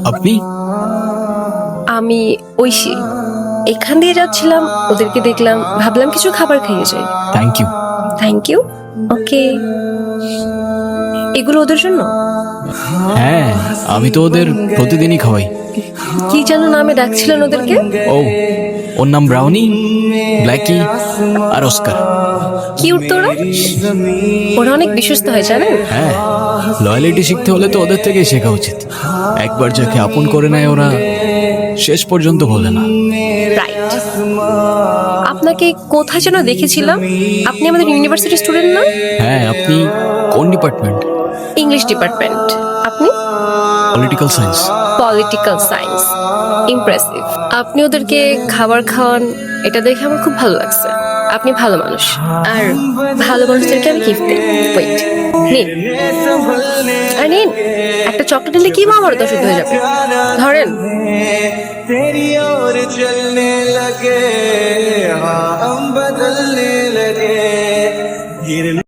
আপনি? আমি ঐশী। এখান দিয়ে যাচ্ছিলাম, ওদেরকে দেখলাম, ভাবলাম কিছু খাবার খেয়ে যাই। Thank you. Thank you. Okay, এগুলো ওদের জন্য। হ্যাঁ, আমি তো ওদের প্রতিদিনই খাওয়াই। কি যেন নামে ডাকছিলেন ওদেরকে? ও, ওর নাম ব্রাউনি, ব্ল্যাকি আর অস্কার। কিউট তো ওরা। ওরা অনেক বিশ্বস্ত হয় জানেন। হ্যাঁ, লয়ালিটি শিখতে হলে তো ওদের থেকেই শেখা উচিত। একবার যাকে আপন করে নেয় ওরা শেষ পর্যন্ত বলে না। রাইট। আপনাকে কোথায় যেন দেখেছিলাম। আপনি আমাদের ইউনিভার্সিটির স্টুডেন্ট না? হ্যাঁ, আপনি কোন ডিপার্টমেন্ট? English department. আপনি? Political science. Political science. Impressive. আপনি ওদেরকে খাবার খাওয়ান, এটা দেখে আমার খুব ভালো লাগছে। আপনি ভালো মানুষ, আর ভালো মানুষদেরকে আমি গিফট দিই। ওয়েট, নিন। আর নিন, একটা চকলেট নিলে কি আমার তো শুদ্ধ হয়ে যাবে। ধরেন। तेरी ओर चलने लगे, हाँ हम बदलने लगे।